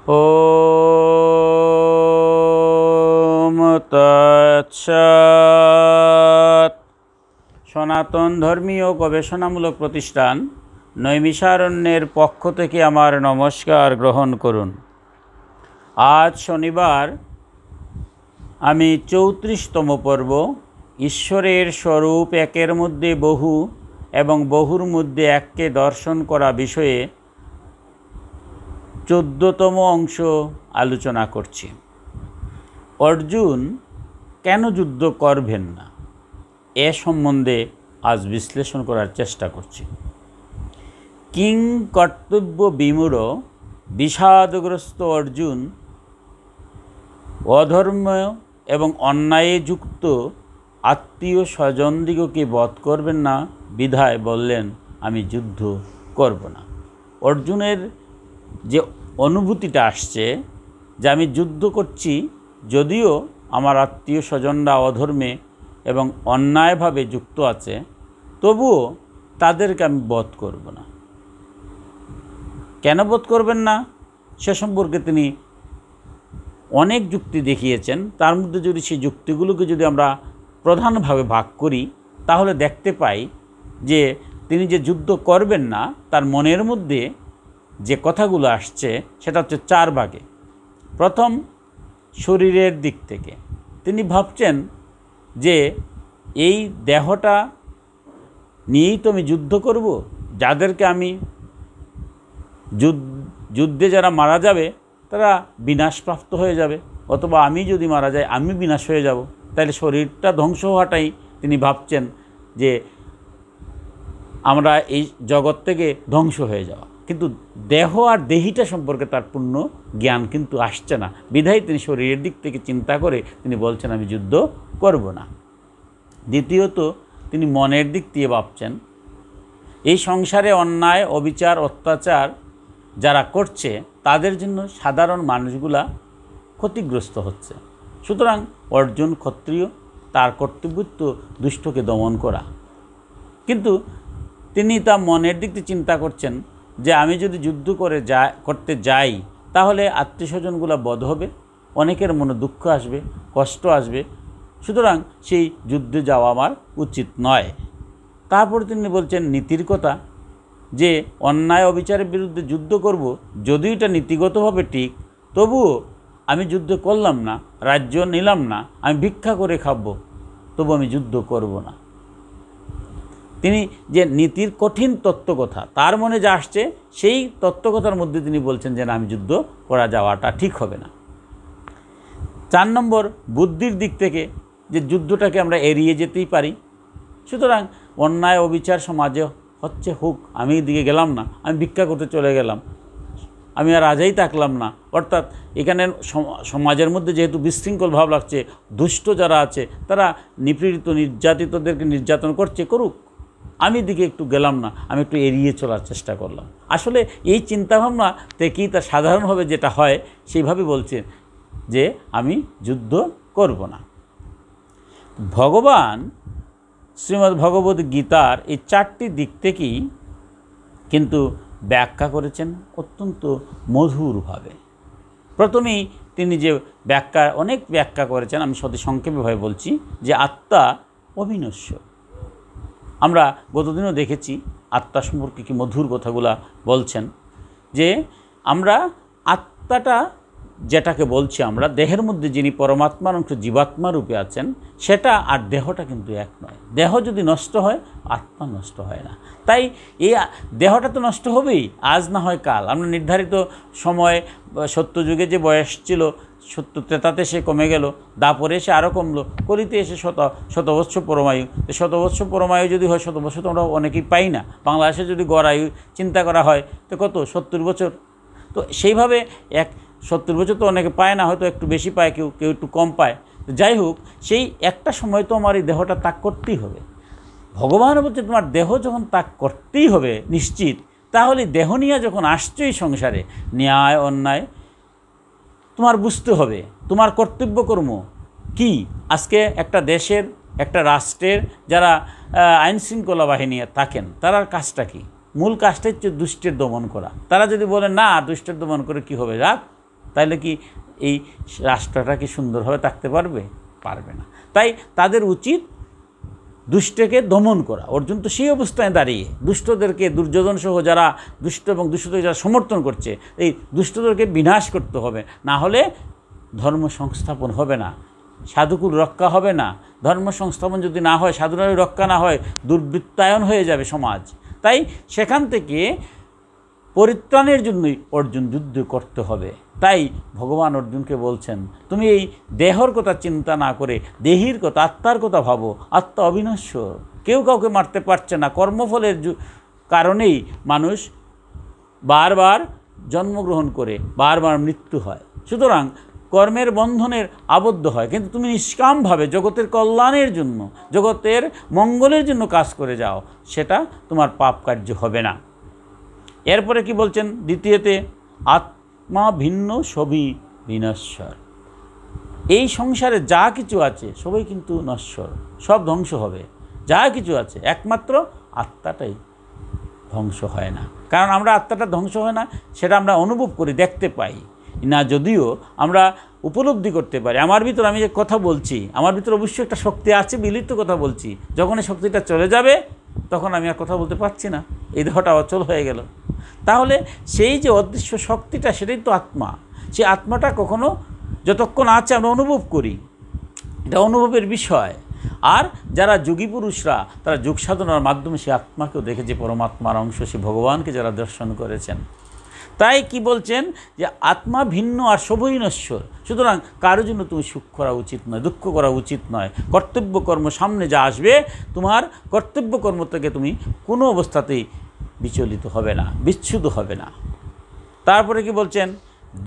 ওম তৎসৎ। সনাতন ধর্মীয় গবেষণামূলক প্রতিষ্ঠান নৈমিষারণ্যের পক্ষ থেকে আমার নমস্কার গ্রহণ করুন। আজ শনিবার আমি 34তম পর্ব ঈশ্বরের স্বরূপ একের মধ্যে বহু এবং বহুর মধ্যে এককে দর্শন করা বিষয়ে 14তম অংশ আলোচনা করছি। অর্জুন কেন যুদ্ধ করবেন না এ সম্বন্ধে আজ বিশ্লেষণ করার চেষ্টা করছি। কিং কর্তব্য বিমূঢ় বিষাদগ্রস্ত অর্জুন অধর্ম এবং অন্যায়ে যুক্ত আত্মীয় স্বজনদিগকে বধ করবেন না বিধায় বললেন, আমি যুদ্ধ করব না। অর্জুনের যে অনুভূতিটা আসছে যে আমি যুদ্ধ করছি, যদিও আমার আত্মীয় স্বজনরা অধর্মে এবং অন্যায়ভাবে যুক্ত আছে, তবুও তাদেরকে আমি বধ করব না। কেন বধ করবেন না সে সম্পর্কে তিনি অনেক যুক্তি দেখিয়েছেন। তার মধ্যে যদি সেই যুক্তিগুলোকে যদি আমরা প্রধানভাবে ভাগ করি, তাহলে দেখতে পাই যে তিনি যে যুদ্ধ করবেন না তার মনের মধ্যে যে কথাগুলো আসছে সেটা হচ্ছে 4 ভাগে। প্রথম, শরীরের দিক থেকে তিনি ভাবছেন যে এই দেহটা নিয়েই তো আমি যুদ্ধ করব, যাদেরকে আমি যুদ্ধে যারা মারা যাবে তারা বিনাশপ্রাপ্ত হয়ে যাবে, অথবা আমি যদি মারা যাই আমি বিনাশ হয়ে যাব। তাহলে শরীরটা ধ্বংস হওয়াটাই তিনি ভাবছেন যে আমরা এই জগৎ থেকে ধ্বংস হয়ে যাওয়া। কিন্তু দেহ আর দেহিটা সম্পর্কে তার পূর্ণ জ্ঞান কিন্তু আসছে না, বিধায় তিনি শরীরের দিক থেকে চিন্তা করে তিনি বলছেন আমি যুদ্ধ করব না। দ্বিতীয়ত, তিনি মনের দিক দিয়ে ভাবছেন এই সংসারে অন্যায়, অবিচার, অত্যাচার যারা করছে তাদের জন্য সাধারণ মানুষগুলা ক্ষতিগ্রস্ত হচ্ছে। সুতরাং অর্জুন ক্ষত্রিয়, তার কর্তব্য তো দুষ্টকে দমন করা। কিন্তু তিনি তা মনের দিক থেকে চিন্তা করছেন যে আমি যদি যুদ্ধ করতে যাই তাহলে আত্মীয়স্বজনগুলো বধ হবে, অনেকের মনে দুঃখ আসবে, কষ্ট আসবে, সুতরাং সেই যুদ্ধে যাওয়া আমার উচিত নয়। তারপর তিনি বলছেন নীতির কথা, যে অন্যায় অবিচারের বিরুদ্ধে যুদ্ধ করব, যদিও এটা নীতিগতভাবে ঠিক, তবুও আমি যুদ্ধ করলাম না, রাজ্য নিলাম না, আমি ভিক্ষা করে খাবো, তবু আমি যুদ্ধ করব না। তিনি যে নীতির কঠিন তত্ত্বকথা তার মনে যা আসছে সেই তত্ত্বকথার মধ্যে তিনি বলছেন যে না, আমি যুদ্ধ করা যাওয়াটা ঠিক হবে না। 4 নম্বর, বুদ্ধির দিক থেকে যে যুদ্ধটাকে আমরা এড়িয়ে যেতেই পারি। সুতরাং অন্যায় অবিচার সমাজে হচ্ছে হোক, আমি এদিকে গেলাম না, আমি ভিক্ষা করতে চলে গেলাম, আমি আর আজই থাকলাম না। অর্থাৎ এখানে সমাজের মধ্যে যেহেতু বিশৃঙ্খল ভাব লাগছে, দুষ্ট যারা আছে তারা নিপীড়িত নির্যাতিতদেরকে নির্যাতন করুক, আমি দিকে একটু গেলাম না, আমি একটু এড়িয়ে চলার চেষ্টা করলাম। আসলে এই চিন্তাভাবনা থেকেই তা সাধারণভাবে যেটা হয় সেইভাবে বলছে যে আমি যুদ্ধ করব না। ভগবান শ্রীমদ্ ভগবদ্ গীতার এই 4টি দিক থেকেই কিন্তু ব্যাখ্যা করেছেন অত্যন্ত মধুরভাবে। প্রথমেই তিনি যে অনেক ব্যাখ্যা করেছেন, আমি অতি সংক্ষেপেভাবে বলছি যে আত্মা অবিনশ্বর। আমরা গতদিনও দেখেছি আত্মা সম্পর্কে কি মধুর কথাগুলা বলছেন, যে আমরা আত্মাটা যেটাকে বলছি, আমরা দেহের মধ্যে যিনি পরমাত্মার অংশ জীবাত্মা রূপে আছেন, সেটা আর দেহটা কিন্তু এক নয়। দেহ যদি নষ্ট হয় আত্মা নষ্ট হয় না। তাই এই দেহটা তো নষ্ট হবেই, আজ না হয় কাল। আমরা নির্ধারিত সময়, সত্যযুগে যে বয়স ছিল 70 ত্রেতাতে সে কমে গেল, দাপরে এসে আরও কমলো, কলিতে এসে শতবৎসর পরমায়ু। শতবৎসর পরমায়ু যদি হয়, শতবৎসর তো আমরা অনেকেই পাই না। বাংলাদেশে যদি গড় আয়ু চিন্তা করা হয় তো কত, 70 বছর। তো সেইভাবে 70 বছর তো অনেকে পায় না, হয়তো একটু বেশি পায়, কেউ একটু কম পায়। যাই হোক, সেই একটা সময় তো আমার এই দেহটা ত্যাগ করতেই হবে। ভগবান বলছে তোমার দেহ যখন ত্যাগ করতেই হবে নিশ্চিত, তাহলে দেহ নিয়ে যখন আসছো এই সংসারে, ন্যায় অন্যায় তোমার বুঝতে হবে, তোমার কর্তব্য কর্ম কি। আজকে একটা দেশের, একটা রাষ্ট্রের যারা আইনশৃঙ্খলা বাহিনী থাকেন, তার কাজটা কি? মূল কাজটা হচ্ছে দুষ্টের দমন করা। তারা যদি বলে না দুষ্টের দমন করে কি হবে, রাত তাহলে কি এই রাষ্ট্রটা কি সুন্দরভাবে থাকতে পারবে? পারবে না। তাই তাদের উচিত দুষ্টকে দমন করা। অর্জুন তো সেই অবস্থায় দাঁড়িয়ে দুষ্টদেরকে, দুর্যোধন সহ যারা দুষ্ট এবং দুষ্টদের যারা সমর্থন করছে, এই দুষ্টদেরকে বিনাশ করতে হবে, না হলে ধর্ম সংস্থাপন হবে না, সাধুকুল রক্ষা হবে না। ধর্ম সংস্থাপন যদি না হয়, সাধুনারী রক্ষা না হয়, দুর্বৃত্তায়ন হয়ে যাবে সমাজ। তাই সেখান থেকে পরিত্রাণের জন্যই অর্জুন যুদ্ধ করতে হবে। তাই ভগবান অর্জুনকে বলছেন, তুমি এই দেহর কথা চিন্তা না করে দেহির কথা, আত্মার কথা ভাবো। আত্মা অবিনশ্বর, কেউ কাউকে মারতে পারছে না। কর্মফলের কারণেই মানুষ বারবার জন্মগ্রহণ করে, বারবার মৃত্যু হয়। সুতরাং কর্মের বন্ধনের আবদ্ধ হয়, কিন্তু তুমি নিষ্কামভাবে জগতের কল্যাণের জন্য, জগতের মঙ্গলের জন্য কাজ করে যাও, সেটা তোমার পাপ কার্য হবে না। এরপরে কি বলছেন দ্বিতীয়তে, আত্মা ভিন্ন সবই বিনশ্বর। এই সংসারে যা কিছু আছে সবই কিন্তু নশ্বর, সব ধ্বংস হবে। যা কিছু আছে একমাত্র আত্মাটাই ধ্বংস হয় না। কারণ আমরা আত্মাটা ধ্বংস হয় না সেটা আমরা অনুভব করি, দেখতে পাই না, যদিও আমরা উপলব্ধি করতে পারি। আমার ভিতর আমি যে কথা বলছি, আমার ভিতর অবশ্যই একটা শক্তি আছে, বিলিত কথা বলছি। যখন এই শক্তিটা চলে যাবে তখন আমি আর কথা বলতে পারছি না, এই দেহটা অচল হয়ে গেল। তাহলে সেই যে অদৃশ্য শক্তিটা, সেটাই তো আত্মা। সেই আত্মাটা কখনো যতক্ষণ আছে আমরা অনুভব করি, এটা অনুভবের বিষয়। আর যারা যোগী পুরুষরা, তারা যোগ সাধনার মাধ্যমে সেই আত্মাকেও দেখেছে, পরমাত্মার অংশ, সে ভগবানকে যারা দর্শন করেছেন। তাই কি বলছেন যে আত্মা ভিন্ন আর সবই নশ্বর। সুতরাং কারো জন্য তুমি সুখ করা উচিত নয়, দুঃখ করা উচিত নয়। কর্তব্য কর্ম সামনে যা আসবে, তোমার কর্তব্য কর্ম থেকে তুমি কোনো অবস্থাতেই বিচলিত হবে না, বিচ্যুত হবে না। তারপরে কি বলছেন,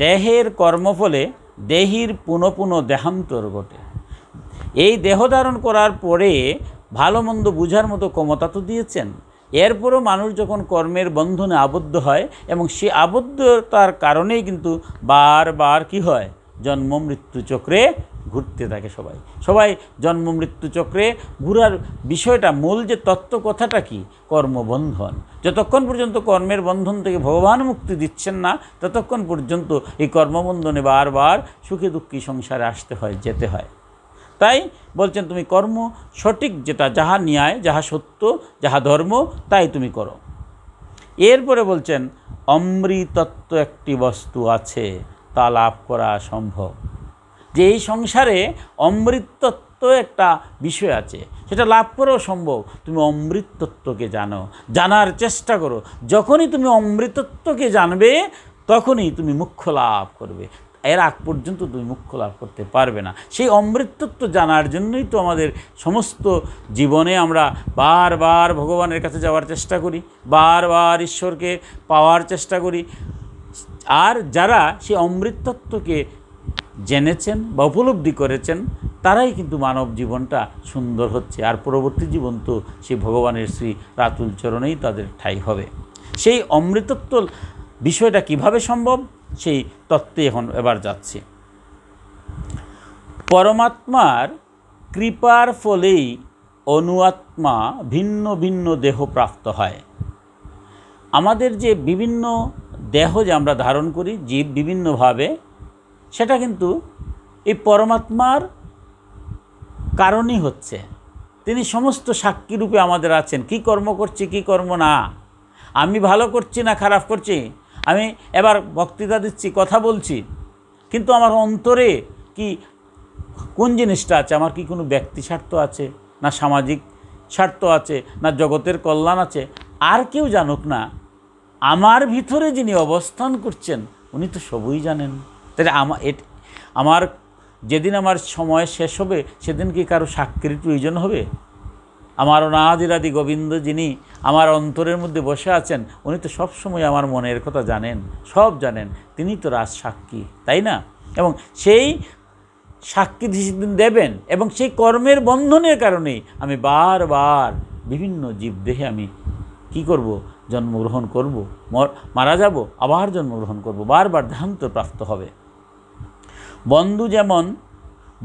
দেহের কর্মফলে দেহির পুনঃ পুনঃ দেহান্তর ঘটে। এই দেহ ধারণ করার পরে ভালো মন্দ বুঝার মতো ক্ষমতা তো দিয়েছেন। এরপরও মানুষ যখন কর্মের বন্ধনে আবদ্ধ হয়, এবং সে আবদ্ধতার কারণেই কিন্তু বারবার কি হয়, জন্ম মৃত্যু চক্রে ঘুরতে থাকে। সবাই জন্ম মৃত্যু চক্রে ঘুরার বিষয়টা, মূল যে তত্ত্ব কথাটা কি, কর্মবন্ধন। যতক্ষণ পর্যন্ত কর্মের বন্ধন থেকে ভগবান মুক্তি দিচ্ছেন না, ততক্ষণ পর্যন্ত এই কর্মবন্ধনে বারবার সুখে দুঃখী সংসারে আসতে হয়, যেতে হয়। তাই বলছেন তুমি কর্ম সঠিক, যেটা যাহা ন্যায়, যাহা সত্য, যাহা ধর্ম, তাই তুমি করো। এরপরে বলছেন অমৃতত্ব একটি বস্তু আছে, তা লাভ করা সম্ভব। যে এই সংসারে অমৃতত্ব একটা বিষয় আছে, সেটা লাভ করাও সম্ভব। তুমি অমৃতত্বকে জানো, জানার চেষ্টা করো। যখনই তুমি অমৃতত্বকে জানবে, তখনই তুমি মোক্ষ লাভ করবে। এর আগ পর্যন্ত তুমি মোক্ষ লাভ করতে পারবে না। সেই অমৃতত্ব জানার জন্যই তো আমাদের সমস্ত জীবনে আমরা বারবার ভগবানের কাছে যাওয়ার চেষ্টা করি, বারবার ঈশ্বরকে পাওয়ার চেষ্টা করি। আর যারা সেই অমৃতত্বকে জেনেছেন বা উপলব্ধি করেছেন, তারাই কিন্তু মানব জীবনটা সুন্দর হচ্ছে। আর পরবর্তী জীবন তো সেই ভগবানের শ্রী রাতুল চরণেই তাদের ঠাঁই হবে। সেই অমৃতত্ব বিষয়টা কিভাবে সম্ভব, সেই তত্ত্বে এবার যাচ্ছে। পরমাত্মার কৃপার ফলেই অনুআত্মা ভিন্ন ভিন্ন দেহ প্রাপ্ত হয়। আমাদের যে বিভিন্ন দেহ যে আমরা ধারণ করি, জীব বিভিন্নভাবে, সেটা কিন্তু এই পরমাত্মার কারণই হচ্ছে। তিনি সমস্ত সাক্ষী রূপে আমাদের আছেন, কি কর্ম করছি, কি কর্ম না, আমি ভালো করছি না খারাপ করছি, আমি এবার বক্তৃতা দিচ্ছি, কথা বলছি, কিন্তু আমার অন্তরে কি কোন জিনিসটা আছে? আমার কি কোনো ব্যক্তি স্বার্থ আছে, না সামাজিক স্বার্থ আছে, না জগতের কল্যাণ আছে? আর কেউ জানুক না, আমার ভিতরে যিনি অবস্থান করছেন উনি তো সবই জানেন। তাহলে আমার যেদিন আমার সময় শেষ হবে, সেদিন কি কারো সাক্ষীর প্রয়োজন হবে? আমার অনাদিরাদি গোবিন্দ যিনি আমার অন্তরের মধ্যে বসে আছেন, উনি তো সবসময় আমার মনের কথা জানেন, সব জানেন। তিনি তো রাজ সাক্ষী, তাই না? এবং সেই সাক্ষী সেদিন দেবেন, এবং সেই কর্মের বন্ধনের কারণেই আমি বারবার বিভিন্ন জীবদেহে আমি কি করব, জন্মগ্রহণ করব, মারা যাব, আবার জন্মগ্রহণ করব, বারবার দেহান্তর প্রাপ্ত হবে। বন্ধু যেমন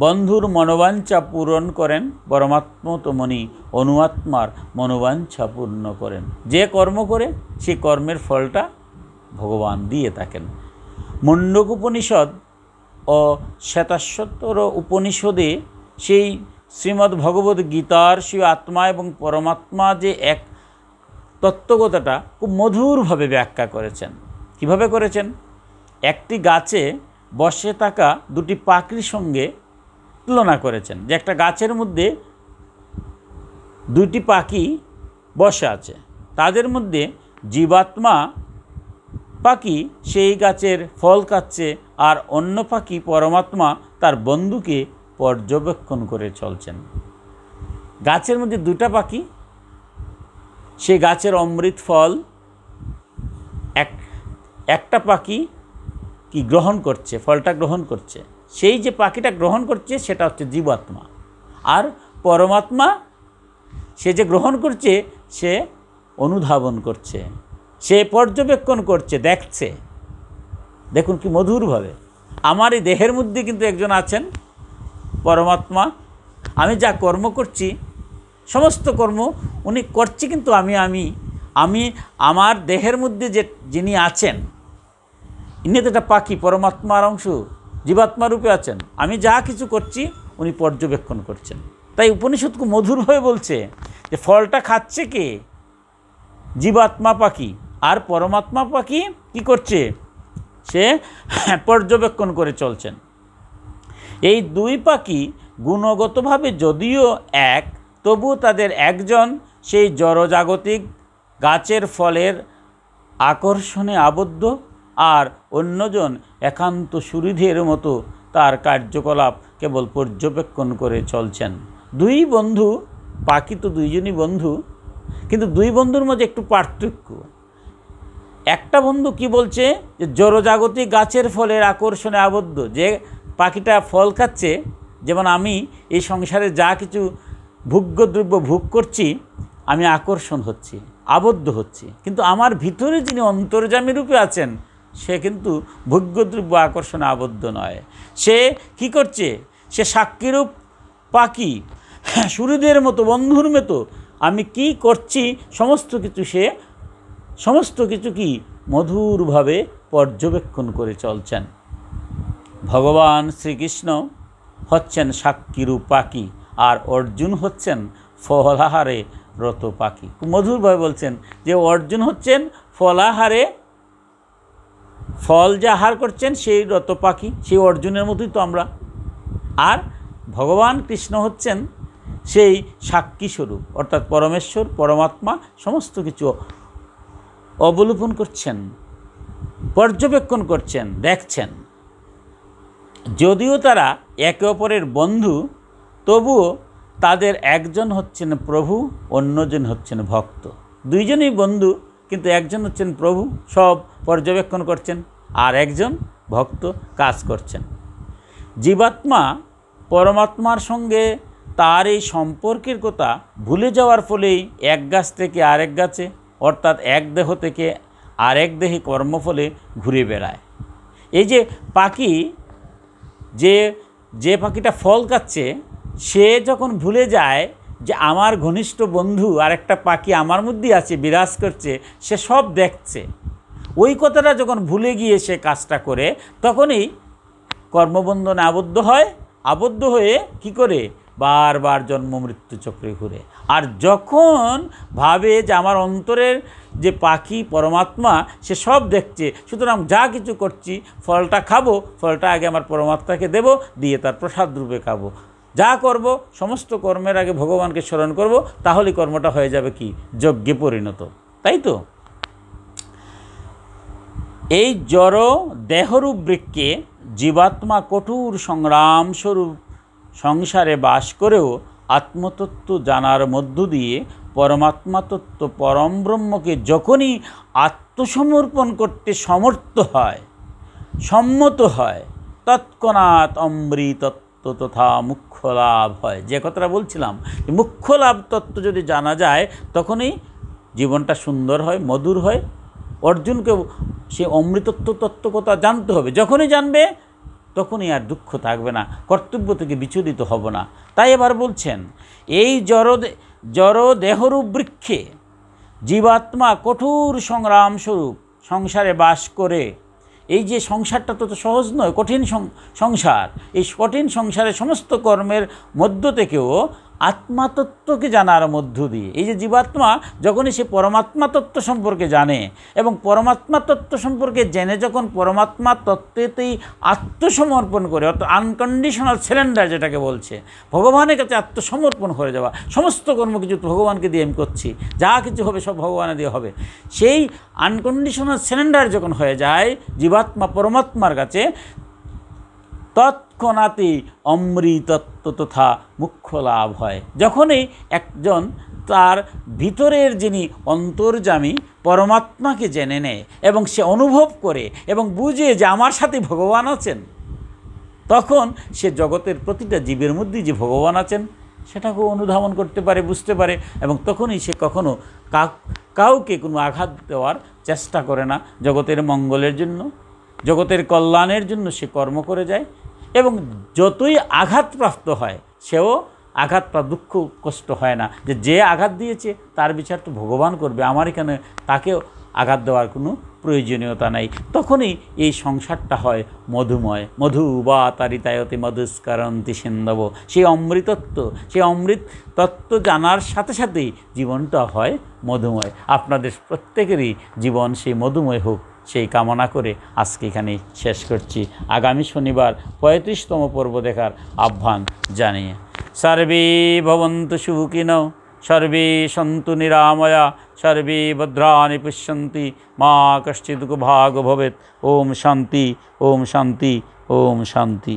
বন্ধুর মনোবাঞ্ছা পূরণ করেন, পরমাত্মা তেমনি অনুআত্মার মনোবাঞ্ছা পূর্ণ করেন। যে কর্ম করে সেই কর্মের ফলটা ভগবান দিয়ে থাকেন। মুণ্ডক উপনিষদ ও শ্বেতাশ্বতর উপনিষদে সেই শ্রীমদ্ ভগবদ্ গীতার সেই আত্মা এবং পরমাত্মা যে এক তত্ত্বগতটা খুব মধুরভাবে ব্যাখ্যা করেছেন। কিভাবে করেছেন? একটি গাছে বসে থাকা দুটি পাখির সঙ্গে তুলনা করেছেন, যে একটা গাছের মধ্যে দুটি পাখি বসে আছে, তাদের মধ্যে জীবাত্মা পাখি সেই গাছের ফল খাচ্ছে, আর অন্য পাখি পরমাত্মা তার বন্ধুকে পর্যবেক্ষণ করে চলছেন। গাছের মধ্যে দুটা পাখি, সেই গাছের অমৃত ফল একটা পাখি কি গ্রহণ করছে, ফলটা গ্রহণ করছে, সেই যে পাখিটা গ্রহণ করছে সেটা হচ্ছে জীবাত্মা। আর পরমাত্মা সে যে গ্রহণ করছে সে অনুধাবন করছে, সে পর্যবেক্ষণ করছে, দেখছে। দেখুন কি মধুরভাবে। আমার এই দেহের মধ্যে কিন্তু একজন আছেন পরমাত্মা, আমি যা কর্ম করছি সমস্ত কর্ম উনি করছি, কিন্তু আমি আমার দেহের মধ্যে যে যিনি আছেন ইনি তো একটা পাখি, পরমাত্মার অংশ, জীবাত্মা রূপে আছেন। আমি যা কিছু করছি উনি পর্যবেক্ষণ করছেন। তাই উপনিষদ খুব মধুরভাবে বলছে যে ফলটা খাচ্ছে কে? জীবাত্মা পাখি, আর পরমাত্মা পাখি কি করছে? সে পর্যবেক্ষণ করে চলছেন। এই দুই পাখি গুণগতভাবে যদিও এক, তবু তাদের একজন সেই জড়জাগতিক গাছের ফলের আকর্ষণে আবদ্ধ, আর অন্যজন একান্ত সুহৃদের মতো তার কার্যকলাপ কেবল পর্যবেক্ষণ করে চলছেন। দুই বন্ধু, পাখি তো দুইজনই বন্ধু, কিন্তু দুই বন্ধুর মধ্যে একটু পার্থক্য। একটা বন্ধু কি বলছে যে জড়জাগতিক গাছের ফলের আকর্ষণে আবদ্ধ, যে পাখিটা ফল খাচ্ছে, যেমন আমি এই সংসারে যা কিছু ভোগ্যদ্রব্য ভোগ করছি আমি আকর্ষণ হচ্ছি, আবদ্ধ হচ্ছি, কিন্তু আমার ভিতরে যিনি অন্তর্যামী রূপে আছেন সে কিন্তু ভোগ্যদ্রব্য আকর্ষণে আবদ্ধ নয়। সে কি করছে? সে সাক্ষীরূপ পাখি, সুহৃদের মতো, বন্ধুর মতো আমি কি করছি সমস্ত কিছু কি মধুরভাবে পর্যবেক্ষণ করে চলছেন। ভগবান শ্রীকৃষ্ণ হচ্ছেন সাক্ষীরূপ পাখি, আর অর্জুন হচ্ছেন ফলাহারে রত পাখি। খুব মধুরভাবে বলছেন যে অর্জুন হচ্ছেন ফলাহারে, ফল যে আহার করছেন সেই রত পাখি, সেই অর্জুনের মতোই তো আমরা। আর ভগবান কৃষ্ণ হচ্ছেন সেই সাক্ষী স্বরূপ, অর্থাৎ পরমেশ্বর, পরমাত্মা সমস্ত কিছু অবলোকন করছেন, পর্যবেক্ষণ করছেন, দেখছেন। যদিও তারা একে অপরের বন্ধু, তবুও তাদের একজন হচ্ছেন প্রভু, অন্যজন হচ্ছেন ভক্ত। দুইজনই বন্ধু, কিন্তু একজন হচ্ছেন প্রভু, সব পর্যবেক্ষণ করছেন, আর একজন ভক্ত, কাজ করছেন। জীবাত্মা পরমাত্মার সঙ্গে তার এই সম্পর্কের কথা ভুলে যাওয়ার ফলেই এক গাছ থেকে আরেক গাছে, অর্থাৎ এক দেহ থেকে আরেক দেহে কর্মফলে ঘুরে বেড়ায়। এই যে পাখি, যে পাখিটা ফল খাচ্ছে, সে যখন ভুলে যায় যে আমার ঘনিষ্ঠ বন্ধু আরেকটা পাখি আমার মধ্যেই আছে, বিরাজ করছে, সে সব দেখছে, ওই কথাটা যখন ভুলে গিয়ে সে কাজটা করে, তখনই কর্মবন্ধনে আবদ্ধ হয়ে কি করে বারবার জন্ম মৃত্যু চক্রে ঘুরে। আর যখন ভাবে যে আমার অন্তরের যে পাখি পরমাত্মা সে সব দেখছে, সুতরাং যা কিছু করছি ফলটা খাবো, ফলটা আগে আমার পরমাত্মাকে দেব, দিয়ে তার প্রসাদ রূপে খাবো। যা করব সমস্ত কর্মের আগে ভগবানকে স্মরণ করব, তাহলে কর্মটা হয়ে যাবে কি যজ্ঞে পরিণত। তাই তো এই জড় দেহরূপ বৃক্ষে জীবাত্মা কঠোর সংগ্রাম স্বরূপ সংসারে বাস করেও আত্মতত্ত্ব জানার মধ্য দিয়ে পরমাত্মা তত্ত্ব পরম ব্রহ্মকে যখনই আত্মসমর্পণ করতে সম্মত হয় তৎক্ষণাৎ অমৃতত্ব তথা মুখ্য লাভ হয়। যে কথাটা বলছিলাম, মুখ্য লাভ তত্ত্ব যদি জানা যায় তখনই জীবনটা সুন্দর হয়, মধুর হয়। অর্জুনকে সে অমৃতত্ব তত্ত্ব কথা জানতে হবে, যখনই জানবে তখনই আর দুঃখ থাকবে না, কর্তব্য থেকে বিচলিত হব না। তাই এবার বলছেন এই জড় দেহরূপ বৃক্ষে জীবাত্মা কঠোর সংগ্রাম স্বরূপ সংসারে বাস করে এই যে সংসারটা তো সহজ নয়, কঠিন সংসার। এই কঠিন সংসারে সমস্ত কর্মের মধ্য থেকেও আত্মাতত্ত্বকে জানার মধ্য দিয়ে, এই যে জীবাত্মা যখনই সে পরমাত্মা তত্ত্ব সম্পর্কে জানে এবং পরমাত্মা তত্ত্ব সম্পর্কে জেনে যখন পরমাত্মা তত্ত্বেতেই আত্মসমর্পণ করে, অর্থাৎ আনকন্ডিশনাল সারেন্ডার যেটাকে বলছে, ভগবানের কাছে আত্মসমর্পণ করে যাওয়া, সমস্ত কর্ম কিছু ভগবানকে দিয়ে আমি করছি, যা কিছু হবে সব ভগবানের দিয়ে হবে, সেই আনকন্ডিশনাল সারেন্ডার যখন হয়ে যায় জীবাত্মা পরমাত্মার কাছে, তৎক্ষণাৎই অমৃতত্ব তথা মুখ্য লাভ হয়। যখনই একজন তার ভিতরের যিনি অন্তর্যামী পরমাত্মাকে জেনে নেয় এবং সে অনুভব করে এবং বুঝে যে আমার সাথে ভগবান আছেন, তখন সে জগতের প্রতিটা জীবের মধ্যেই যে ভগবান আছেন সেটাকেও অনুধাবন করতে পারে, বুঝতে পারে, এবং তখনই সে কখনো কাউকে কোনো আঘাত দেওয়ার চেষ্টা করে না। জগতের মঙ্গলের জন্য, জগতের কল্যাণের জন্য সে কর্ম করে যায় এবং যতই আঘাতপ্রাপ্ত হয় সেও আঘাতপ্রাপ্ত দুঃখ কষ্ট হয় না, যে আঘাত দিয়েছে তার বিচার তো ভগবান করবে, আমার এখানে তাকেও আঘাত দেওয়ার কোনো প্রয়োজনীয়তা নাই। তখনই এই সংসারটা হয় মধুময়। মধু বা তারিতায়তে মধুস্করন্তি সিন্ধব, সেই অমৃতত্ব, সেই অমৃত তত্ত্ব জানার সাথে সাথেই জীবনটা হয় মধুময়। আপনাদের প্রত্যেকেরই জীবন সেই মধুময় হোক, সেই কামনা করে আজকে এখানে শেষ করছি। আগামী শনিবার 35তম পর্ব দেখার আহ্বান জানিয়ে সর্বে ভবন্তু সুখিনঃ, সর্বে সন্তু নিরাময়া, সর্বে ভদ্রাণি পশ্যন্তি, মা কশ্চিৎ দুঃখভাগ্ ভবেৎ। ওম শান্তি, ওম শান্তি, ওম শান্তি।